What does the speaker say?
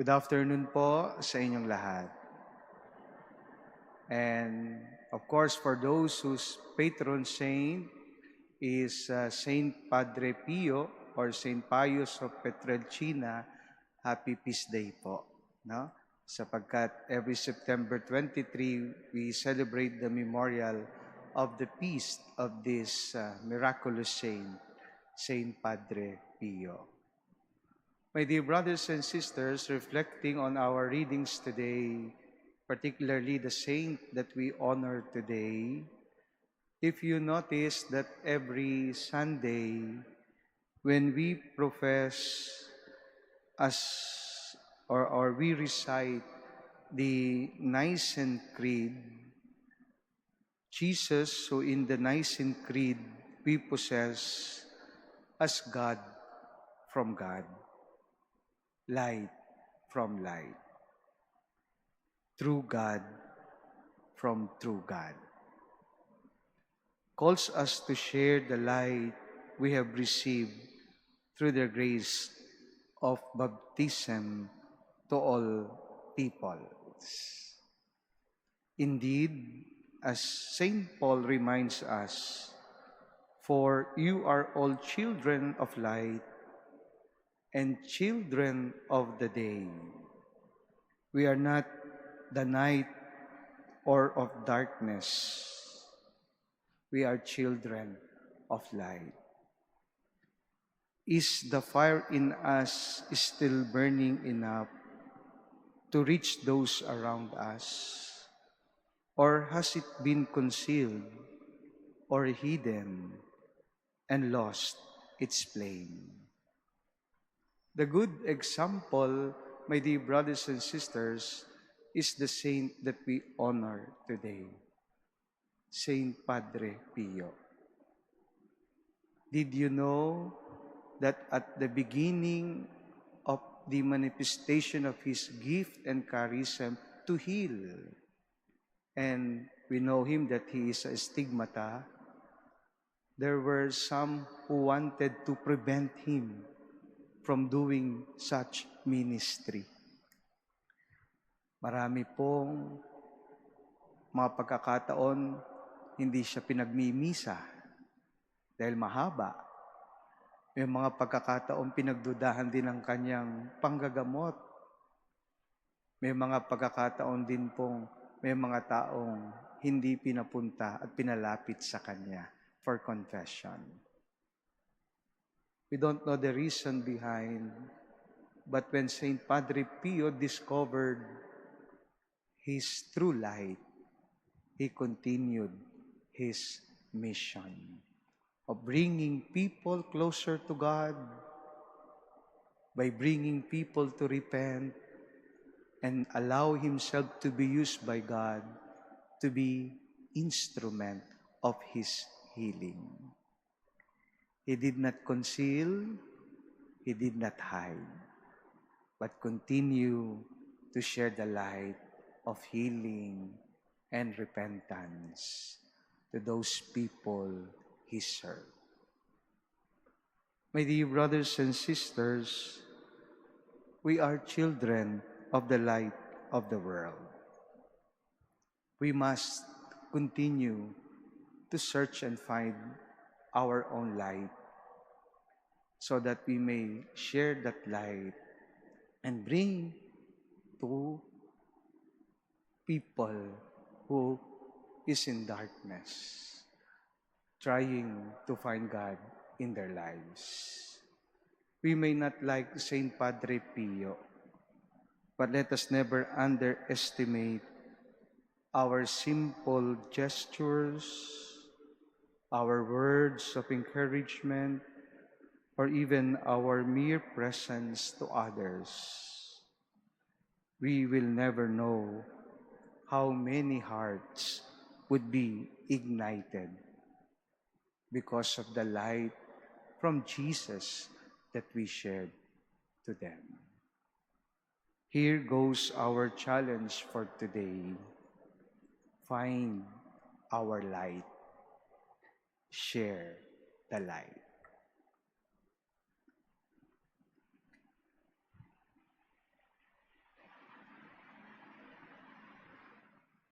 Good afternoon po sa inyong lahat. And of course, for those whose patron saint is Saint Padre Pio or Saint Pius of Petrelcina, happy Peace Day po. No? Sapagkat every September 23, we celebrate the memorial of the peace of this miraculous saint, Saint Padre Pio. My dear brothers and sisters, reflecting on our readings today, particularly the saint that we honor today, if you notice that every Sunday, when we profess as or we recite the Nicene Creed, Jesus, who in the Nicene Creed we possess as God from God, light from light, true God from true God, calls us to share the light we have received through the grace of baptism to all peoples. Indeed, as St. Paul reminds us, for you are all children of light and children of the day. We are not the night or of darkness. We are children of light. Is the fire in us still burning enough to reach those around us? Or has it been concealed or hidden and lost its flame? The good example, my dear brothers and sisters, is the saint that we honor today, Saint Padre Pio. Did you know that at the beginning of the manifestation of his gift and charism to heal, and we know him that he is a stigmata, there were some who wanted to prevent him from doing such ministry. Marami pong mga pagkakataon hindi siya pinagmimisa dahil mahaba. May mga pagkakataon pinagdudahan din ang kanyang panggagamot. May mga pagkakataon din pong may mga taong hindi pinapunta at pinalapit sa kanya for confession. We don't know the reason behind, but when Saint Padre Pio discovered his true light, he continued his mission of bringing people closer to God by bringing people to repent and allow himself to be used by God to be instrument of his healing. He did not conceal, he did not hide, but continue to share the light of healing and repentance to those people he served. My dear brothers and sisters, we are children of the light of the world. We must continue to search and find our own light so that we may share that light and bring to people who is in darkness, trying to find God in their lives. We may not like Saint Padre Pio, but let us never underestimate our simple gestures, our words of encouragement, or even our mere presence to others. We will never know how many hearts would be ignited because of the light from Jesus that we shared to them. Here goes our challenge for today. Find our light. Share the light.